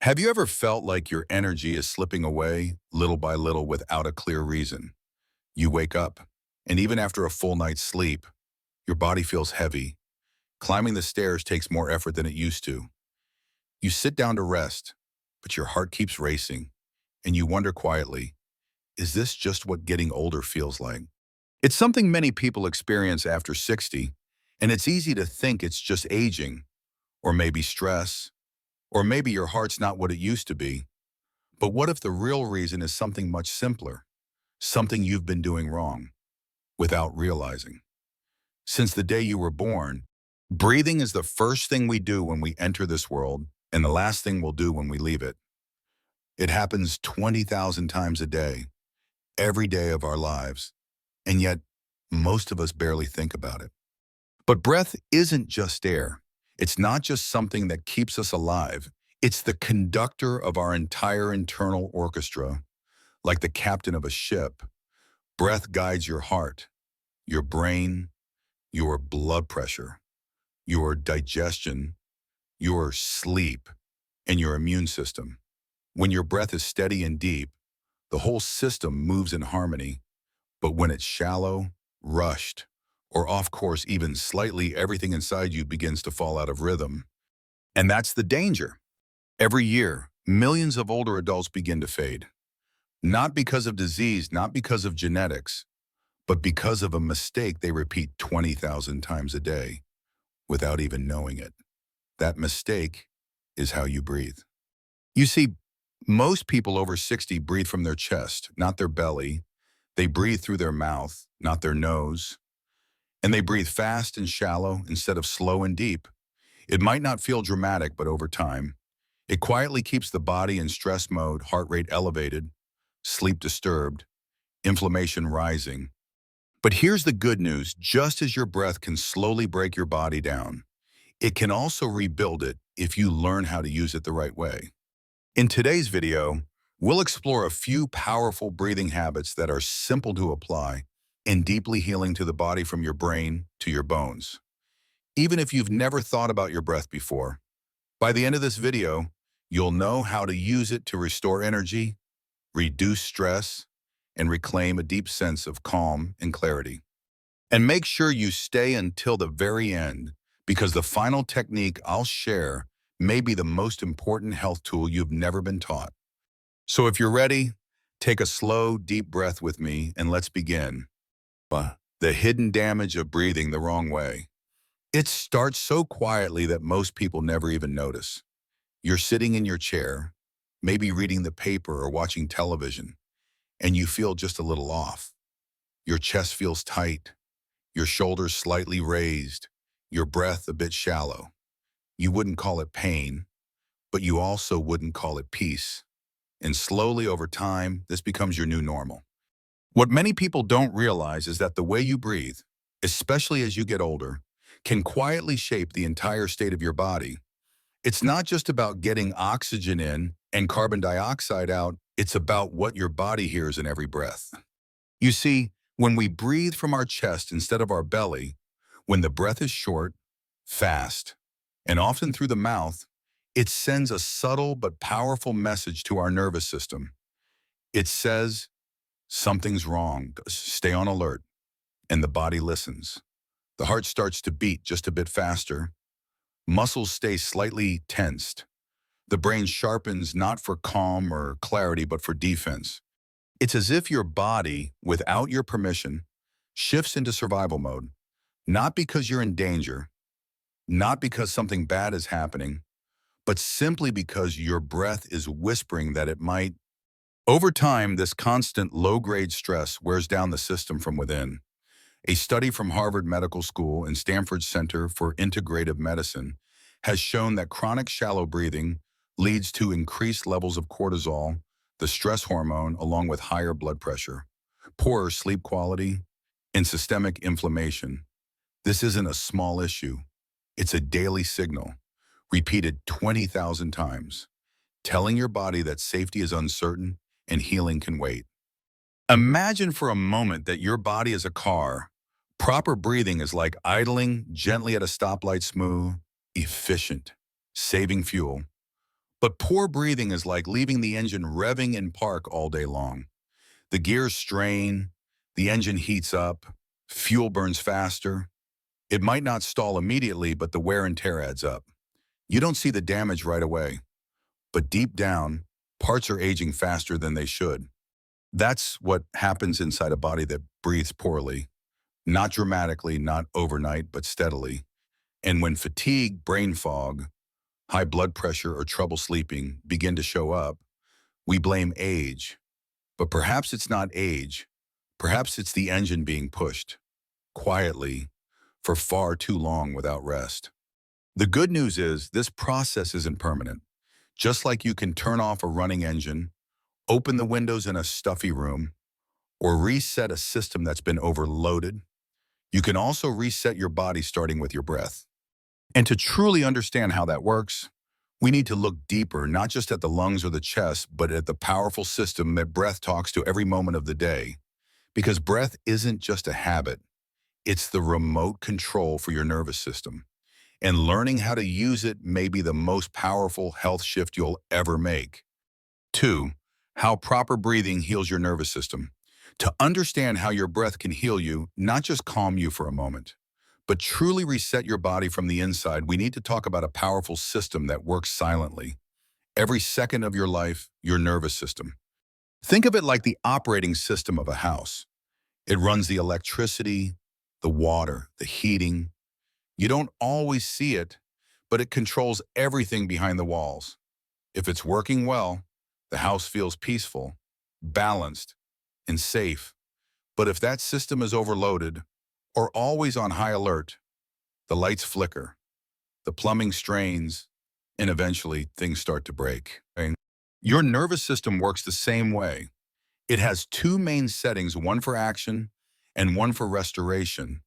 Have you ever felt like your energy is slipping away little by little without a clear reason? You wake up, and even after a full night's sleep, your body feels heavy. Climbing the stairs takes more effort than it used to. You sit down to rest, but your heart keeps racing, and you wonder quietly, is this just what getting older feels like? It's something many people experience after 60, and it's easy to think it's just aging, or maybe stress, or maybe your heart's not what it used to be. But what if the real reason is something much simpler, something you've been doing wrong without realizing? Since the day you were born, breathing is the first thing we do when we enter this world and the last thing we'll do when we leave it. It happens 20,000 times a day, every day of our lives, and yet most of us barely think about it. But breath isn't just air. It's not just something that keeps us alive. It's the conductor of our entire internal orchestra. Like the captain of a ship, breath guides your heart, your brain, your blood pressure, your digestion, your sleep, and your immune system. When your breath is steady and deep, the whole system moves in harmony. But when it's shallow, rushed, or off course even slightly, everything inside you begins to fall out of rhythm. And that's the danger. Every year, millions of older adults begin to fade. Not because of disease, not because of genetics, but because of a mistake they repeat 20,000 times a day without even knowing it. That mistake is how you breathe. You see, most people over 60 breathe from their chest, not their belly. They breathe through their mouth, not their nose. And they breathe fast and shallow instead of slow and deep. It might not feel dramatic, but over time, it quietly keeps the body in stress mode, heart rate elevated, sleep disturbed, inflammation rising. But here's the good news: just as your breath can slowly break your body down, it can also rebuild it if you learn how to use it the right way. In today's video, we'll explore a few powerful breathing habits that are simple to apply and deeply healing to the body from your brain to your bones. Even if you've never thought about your breath before, by the end of this video, you'll know how to use it to restore energy, reduce stress, and reclaim a deep sense of calm and clarity. And make sure you stay until the very end, because the final technique I'll share may be the most important health tool you've never been taught. So if you're ready, take a slow, deep breath with me and let's begin. The hidden damage of breathing the wrong way. It starts so quietly that most people never even notice. You're sitting in your chair, maybe reading the paper or watching television, and you feel just a little off. Your chest feels tight, your shoulders slightly raised, your breath a bit shallow. You wouldn't call it pain, but you also wouldn't call it peace. And slowly over time, this becomes your new normal. What many people don't realize is that the way you breathe, especially as you get older, can quietly shape the entire state of your body. It's not just about getting oxygen in and carbon dioxide out, it's about what your body hears in every breath. You see, when we breathe from our chest instead of our belly, when the breath is short, fast, and often through the mouth, it sends a subtle but powerful message to our nervous system. It says, something's wrong, stay on alert, and the body listens. The heart starts to beat just a bit faster. Muscles stay slightly tensed. The brain sharpens not for calm or clarity, but for defense. It's as if your body, without your permission, shifts into survival mode, not because you're in danger, not because something bad is happening, but simply because your breath is whispering that it might. Over time, this constant low-grade stress wears down the system from within. A study from Harvard Medical School and Stanford Center for Integrative Medicine has shown that chronic shallow breathing leads to increased levels of cortisol, the stress hormone, along with higher blood pressure, poorer sleep quality, and systemic inflammation. This isn't a small issue. It's a daily signal, repeated 20,000 times, telling your body that safety is uncertain and healing can wait. Imagine for a moment that your body is a car. Proper breathing is like idling gently at a stoplight, smooth, efficient, saving fuel. But poor breathing is like leaving the engine revving in park all day long. The gears strain, the engine heats up, fuel burns faster. It might not stall immediately, but the wear and tear adds up. You don't see the damage right away, but deep down, parts are aging faster than they should. That's what happens inside a body that breathes poorly. Not dramatically, not overnight, but steadily. And when fatigue, brain fog, high blood pressure, or trouble sleeping begin to show up, we blame age. But perhaps it's not age. Perhaps it's the engine being pushed, quietly, for far too long without rest. The good news is this process isn't permanent. Just like you can turn off a running engine, open the windows in a stuffy room, or reset a system that's been overloaded, you can also reset your body starting with your breath. And to truly understand how that works, we need to look deeper, not just at the lungs or the chest, but at the powerful system that breath talks to every moment of the day. Because breath isn't just a habit, it's the remote control for your nervous system. And learning how to use it may be the most powerful health shift you'll ever make. 2. How proper breathing heals your nervous system. To understand how your breath can heal you, not just calm you for a moment, but truly reset your body from the inside, we need to talk about a powerful system that works silently. Every second of your life, your nervous system. Think of it like the operating system of a house. It runs the electricity, the water, the heating. You don't always see it, but it controls everything behind the walls. If it's working well, the house feels peaceful, balanced, and safe. But if that system is overloaded or always on high alert, the lights flicker, the plumbing strains, and eventually things start to break. Your nervous system works the same way. It has two main settings, one for action and one for restoration.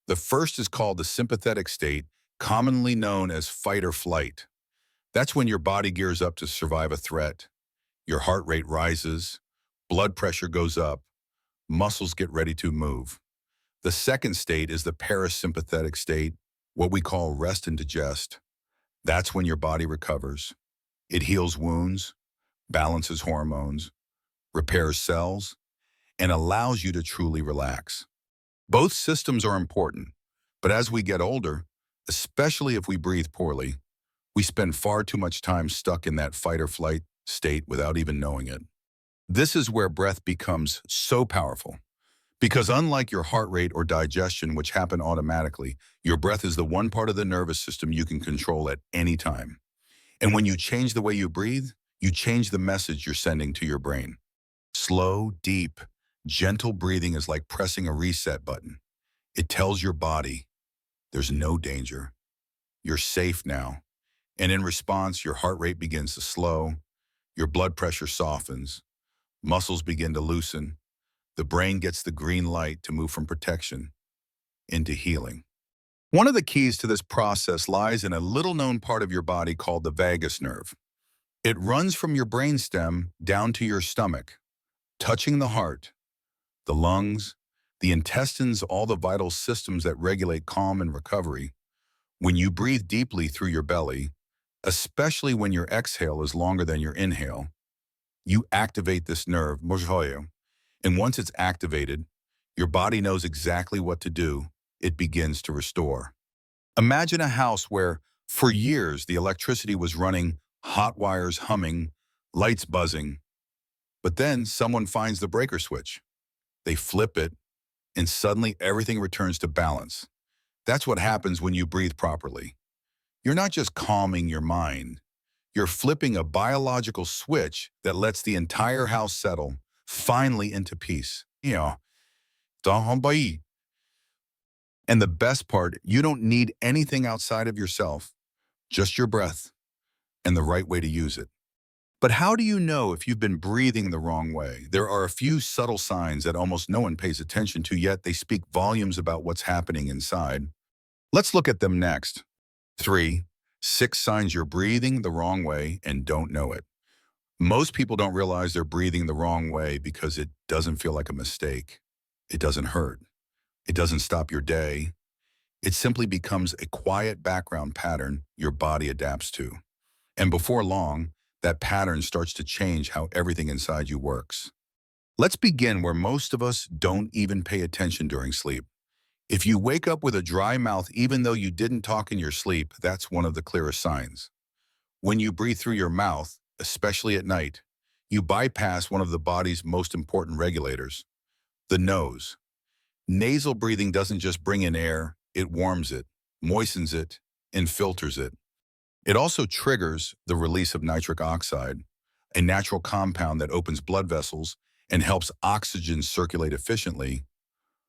The first is called the sympathetic state, commonly known as fight or flight. That's when your body gears up to survive a threat. Your heart rate rises, blood pressure goes up, muscles get ready to move. The second state is the parasympathetic state, what we call rest and digest. That's when your body recovers. It heals wounds, balances hormones, repairs cells, and allows you to truly relax. Both systems are important, but as we get older, especially if we breathe poorly, we spend far too much time stuck in that fight or flight state without even knowing it. This is where breath becomes so powerful. Because unlike your heart rate or digestion, which happen automatically, your breath is the one part of the nervous system you can control at any time. And when you change the way you breathe, you change the message you're sending to your brain. Slow, deep, gentle breathing is like pressing a reset button. It tells your body, there's no danger. You're safe now. And in response, your heart rate begins to slow, your blood pressure softens, muscles begin to loosen, the brain gets the green light to move from protection into healing. One of the keys to this process lies in a little-known part of your body called the vagus nerve. It runs from your brainstem down to your stomach, touching the heart, the lungs, the intestines, all the vital systems that regulate calm and recovery. When you breathe deeply through your belly, especially when your exhale is longer than your inhale, you activate this nerve, and once it's activated, your body knows exactly what to do. It begins to restore. Imagine a house where, for years, the electricity was running, hot wires humming, lights buzzing. But then someone finds the breaker switch. They flip it, and suddenly everything returns to balance. That's what happens when you breathe properly. You're not just calming your mind. You're flipping a biological switch that lets the entire house settle, finally into peace. And the best part, you don't need anything outside of yourself, just your breath and the right way to use it. But how do you know if you've been breathing the wrong way? There are a few subtle signs that almost no one pays attention to, yet they speak volumes about what's happening inside. Let's look at them next. 3. 6 signs you're breathing the wrong way and don't know it. Most people don't realize they're breathing the wrong way because it doesn't feel like a mistake. It doesn't hurt. It doesn't stop your day. It simply becomes a quiet background pattern your body adapts to. And before long, that pattern starts to change how everything inside you works. Let's begin where most of us don't even pay attention during sleep. If you wake up with a dry mouth even though you didn't talk in your sleep, that's one of the clearest signs. When you breathe through your mouth, especially at night, you bypass one of the body's most important regulators, the nose. Nasal breathing doesn't just bring in air, it warms it, moistens it, and filters it. It also triggers the release of nitric oxide, a natural compound that opens blood vessels and helps oxygen circulate efficiently.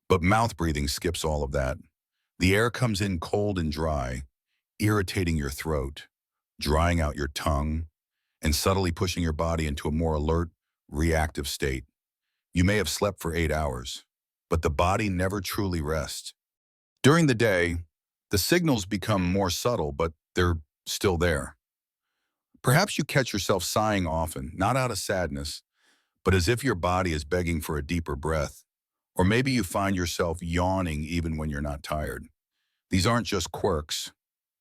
But mouth breathing skips all of that. The air comes in cold and dry, irritating your throat, drying out your tongue, and subtly pushing your body into a more alert, reactive state. You may have slept for 8 hours, but the body never truly rests. During the day, the signals become more subtle, but they're still there. Perhaps you catch yourself sighing often, not out of sadness, but as if your body is begging for a deeper breath. Or maybe you find yourself yawning even when you're not tired. These aren't just quirks,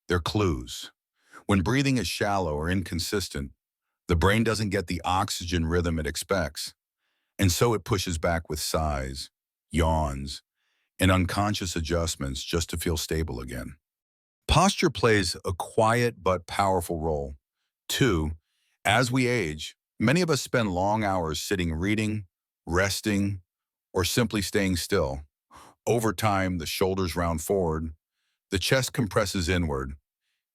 they're clues. When breathing is shallow or inconsistent, the brain doesn't get the oxygen rhythm it expects, and so it pushes back with sighs, yawns, and unconscious adjustments just to feel stable again. Posture plays a quiet but powerful role. Two, as we age, many of us spend long hours sitting reading, resting, or simply staying still. Over time, the shoulders round forward, the chest compresses inward,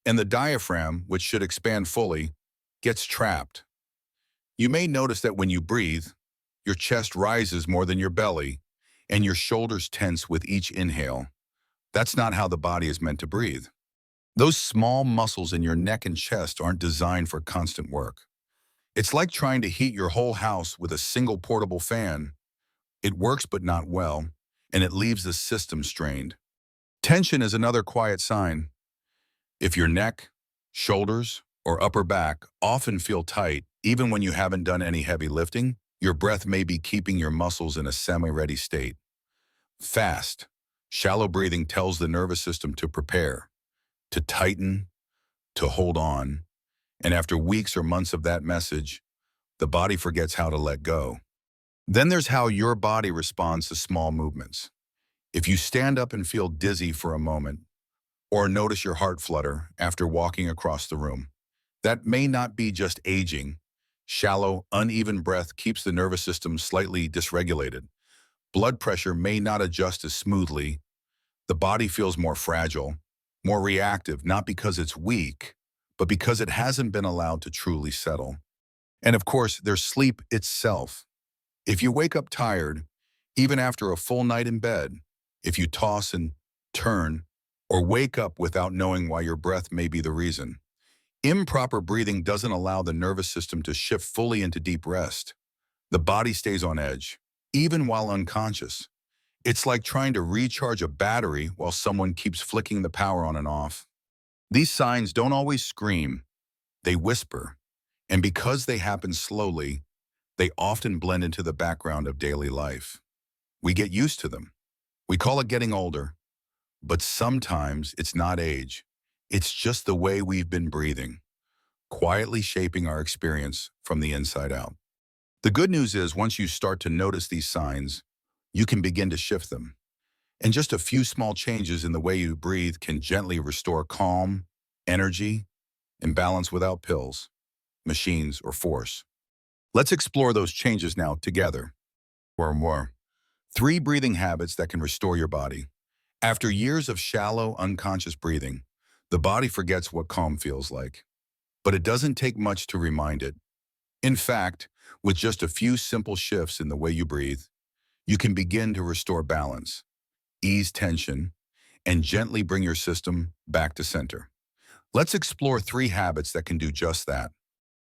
and the diaphragm, which should expand fully, gets trapped. You may notice that when you breathe, your chest rises more than your belly, and your shoulders tense with each inhale. That's not how the body is meant to breathe. Those small muscles in your neck and chest aren't designed for constant work. It's like trying to heat your whole house with a single portable fan. It works but not well, and it leaves the system strained. Tension is another quiet sign. If your neck, shoulders, or upper back often feel tight, even when you haven't done any heavy lifting, your breath may be keeping your muscles in a semi-ready state. Fast, shallow breathing tells the nervous system to prepare, to tighten, to hold on, and after weeks or months of that message, the body forgets how to let go. Then there's how your body responds to small movements. If you stand up and feel dizzy for a moment, or notice your heart flutter after walking across the room, that may not be just aging. Shallow, uneven breath keeps the nervous system slightly dysregulated. Blood pressure may not adjust as smoothly. The body feels more fragile, more reactive, not because it's weak, but because it hasn't been allowed to truly settle. And of course, there's sleep itself. If you wake up tired, even after a full night in bed, if you toss and turn, or wake up without knowing why, your breath may be the reason. Improper breathing doesn't allow the nervous system to shift fully into deep rest. The body stays on edge, even while unconscious. It's like trying to recharge a battery while someone keeps flicking the power on and off. These signs don't always scream, they whisper. And because they happen slowly, they often blend into the background of daily life. We get used to them. We call it getting older. But sometimes it's not age. It's just the way we've been breathing, quietly shaping our experience from the inside out. The good news is, once you start to notice these signs, you can begin to shift them. And just a few small changes in the way you breathe can gently restore calm, energy, and balance without pills, machines, or force. Let's explore those changes now together. More. 3 breathing habits that can restore your body. After years of shallow, unconscious breathing, the body forgets what calm feels like. But it doesn't take much to remind it. In fact, with just a few simple shifts in the way you breathe, you can begin to restore balance, ease tension, and gently bring your system back to center. Let's explore 3 habits that can do just that.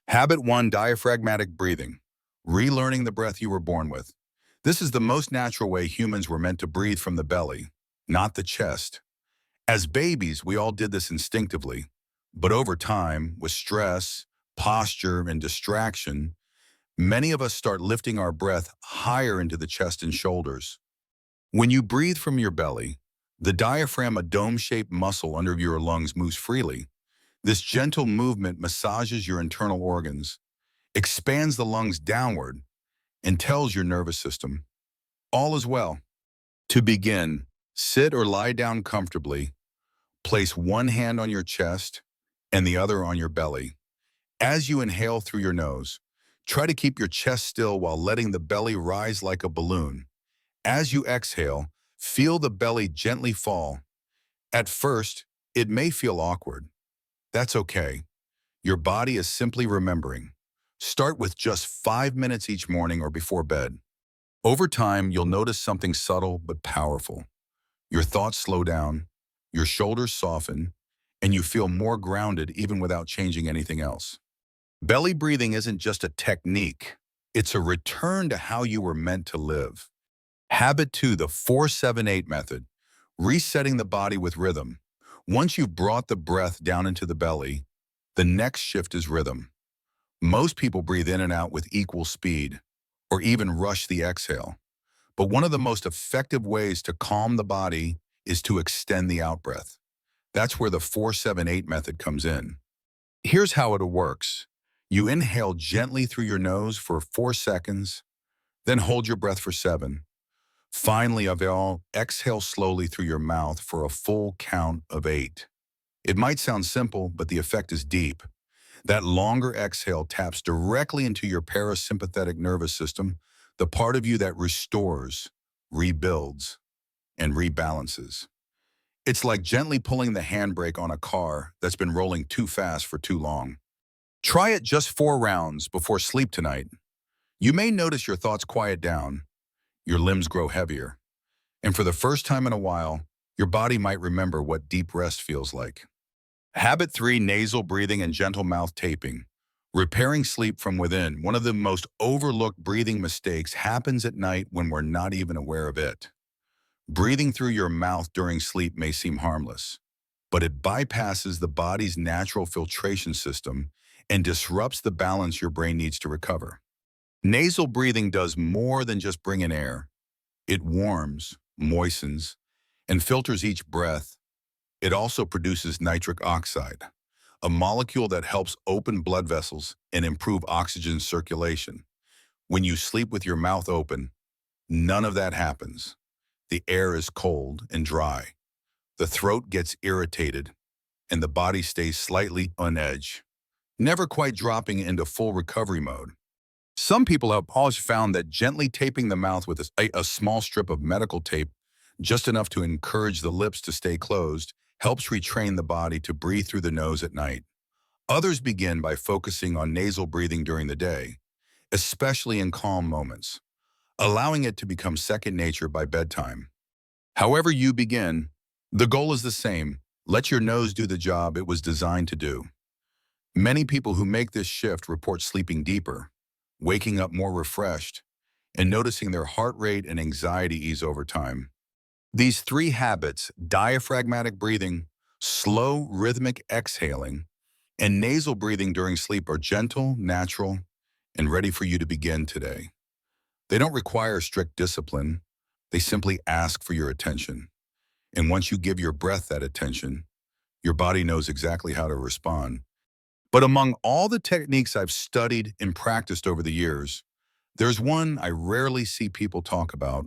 Habit 1, diaphragmatic breathing. Relearning the breath you were born with. This is the most natural way humans were meant to breathe, from the belly, not the chest. As babies, we all did this instinctively, but over time, with stress, posture, and distraction, many of us start lifting our breath higher into the chest and shoulders. When you breathe from your belly, the diaphragm, a dome-shaped muscle under your lungs, moves freely. This gentle movement massages your internal organs, expands the lungs downward, and tells your nervous system, all is well. To begin, sit or lie down comfortably. Place one hand on your chest and the other on your belly. As you inhale through your nose, try to keep your chest still while letting the belly rise like a balloon. As you exhale, feel the belly gently fall. At first, it may feel awkward. That's okay. Your body is simply remembering. Start with just 5 minutes each morning or before bed. Over time, you'll notice something subtle but powerful. Your thoughts slow down, your shoulders soften, and you feel more grounded even without changing anything else. Belly breathing isn't just a technique. It's a return to how you were meant to live. Habit 2, the 4-7-8 method, resetting the body with rhythm. Once you've brought the breath down into the belly, the next shift is rhythm. Most people breathe in and out with equal speed, or even rush the exhale. But one of the most effective ways to calm the body is to extend the out-breath. That's where the 4-7-8 method comes in. Here's how it works. You inhale gently through your nose for 4 seconds, then hold your breath for 7. Finally, exhale slowly through your mouth for a full count of 8. It might sound simple, but the effect is deep. That longer exhale taps directly into your parasympathetic nervous system, the part of you that restores, rebuilds, and rebalances. It's like gently pulling the handbrake on a car that's been rolling too fast for too long. Try it just 4 rounds before sleep tonight. You may notice your thoughts quiet down, your limbs grow heavier, and for the first time in a while, your body might remember what deep rest feels like. Habit 3, nasal breathing and gentle mouth taping. Repairing sleep from within. One of the most overlooked breathing mistakes happens at night when we're not even aware of it. Breathing through your mouth during sleep may seem harmless, but it bypasses the body's natural filtration system and disrupts the balance your brain needs to recover. Nasal breathing does more than just bring in air. It warms, moistens, and filters each breath. It also produces nitric oxide, a molecule that helps open blood vessels and improve oxygen circulation. When you sleep with your mouth open, none of that happens. The air is cold and dry. The throat gets irritated, and the body stays slightly on edge, never quite dropping into full recovery mode. Some people have always found that gently taping the mouth with a small strip of medical tape, just enough to encourage the lips to stay closed, helps retrain the body to breathe through the nose at night. Others begin by focusing on nasal breathing during the day, especially in calm moments, allowing it to become second nature by bedtime. However you begin, the goal is the same. Let your nose do the job it was designed to do. Many people who make this shift report sleeping deeper, waking up more refreshed, and noticing their heart rate and anxiety ease over time. These 3 habits, diaphragmatic breathing, slow rhythmic exhaling, and nasal breathing during sleep, are gentle, natural, and ready for you to begin today. They don't require strict discipline. They simply ask for your attention. And once you give your breath that attention, your body knows exactly how to respond. But among all the techniques I've studied and practiced over the years, there's one I rarely see people talk about.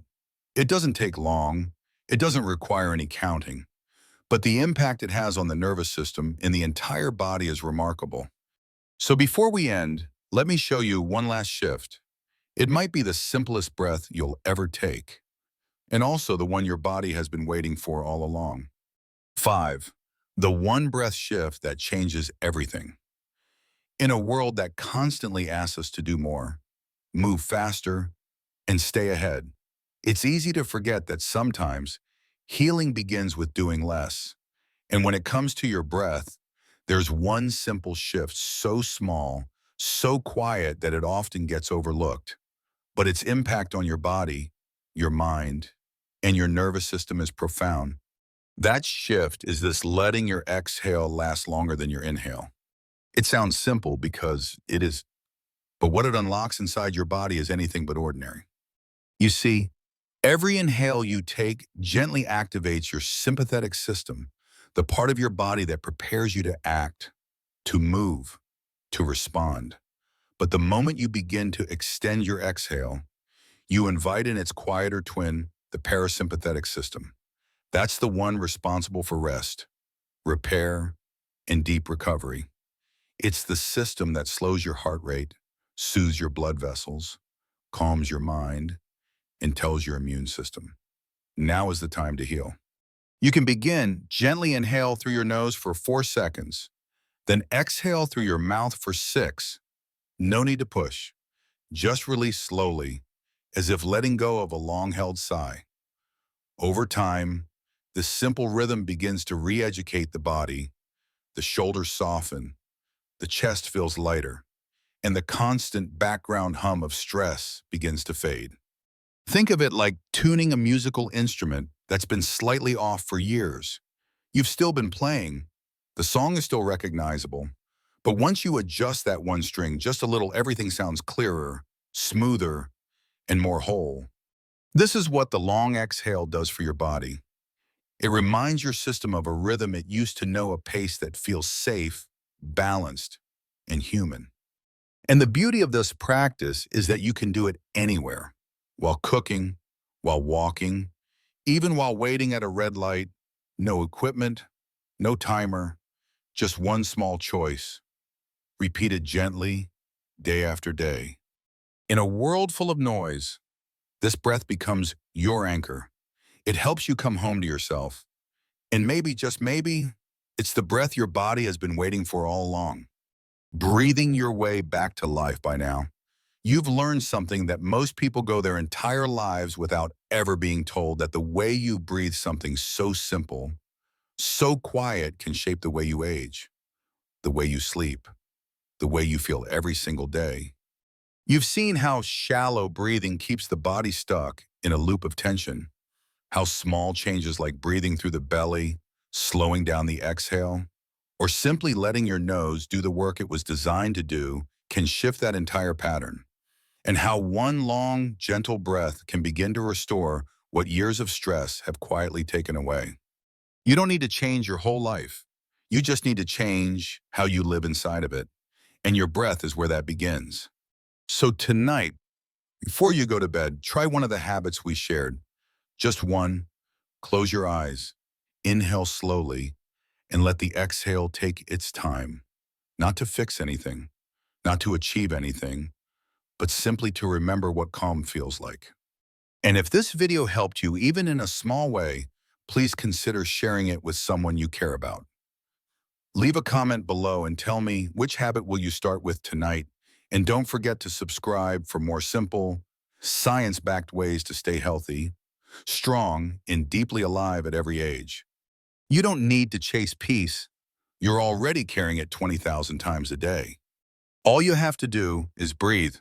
It doesn't take long. It doesn't require any counting. But the impact it has on the nervous system and the entire body is remarkable. So before we end, let me show you one last shift. It might be the simplest breath you'll ever take, and also the one your body has been waiting for all along. 5. The one breath shift that changes everything. In a world that constantly asks us to do more, move faster, and stay ahead, it's easy to forget that sometimes healing begins with doing less. And when it comes to your breath, there's one simple shift so small, so quiet that it often gets overlooked. But its impact on your body, your mind, and your nervous system is profound. That shift is this letting your exhale last longer than your inhale. It sounds simple because it is, but what it unlocks inside your body is anything but ordinary. You see, every inhale you take gently activates your sympathetic system, the part of your body that prepares you to act. to move, to respond. But the moment you begin to extend your exhale, you invite in its quieter twin, the parasympathetic system. That's the one responsible for rest, repair, and deep recovery. It's the system that slows your heart rate, soothes your blood vessels, calms your mind, and tells your immune system, now is the time to heal. You can begin, gently inhale through your nose for 4 seconds, then exhale through your mouth for 6. No need to push. Just release slowly, as if letting go of a long-held sigh. Over time, this simple rhythm begins to re-educate the body. The shoulders soften, the chest feels lighter, and the constant background hum of stress begins to fade. Think of it like tuning a musical instrument that's been slightly off for years. You've still been playing. The song is still recognizable. But once you adjust that one string just a little, everything sounds clearer, smoother, and more whole. This is what the long exhale does for your body. It reminds your system of a rhythm it used to know, a pace that feels safe, balanced, and human. And the beauty of this practice is that you can do it anywhere, while cooking, while walking, even while waiting at a red light. No equipment, no timer, just one small choice, repeated gently, day after day. In a world full of noise, this breath becomes your anchor. It helps you come home to yourself. And maybe, just maybe, it's the breath your body has been waiting for all along. Breathing your way back to life by now. You've learned something that most people go their entire lives without ever being told, that the way you breathe something so simple, so quiet, can shape the way you age, the way you sleep, the way you feel every single day. You've seen how shallow breathing keeps the body stuck in a loop of tension, how small changes like breathing through the belly, slowing down the exhale, or simply letting your nose do the work it was designed to do can shift that entire pattern, and how one long, gentle breath can begin to restore what years of stress have quietly taken away. You don't need to change your whole life. You just need to change how you live inside of it, and your breath is where that begins. So tonight, before you go to bed, try one of the habits we shared. Just one. Close your eyes, inhale slowly, and let the exhale take its time. Not to fix anything, not to achieve anything, but simply to remember what calm feels like. And if this video helped you, even in a small way, please consider sharing it with someone you care about. Leave a comment below and tell me, which habit will you start with tonight? And don't forget to subscribe for more simple, science-backed ways to stay healthy, strong, and deeply alive at every age. You don't need to chase peace. You're already carrying it 20,000 times a day. All you have to do is breathe.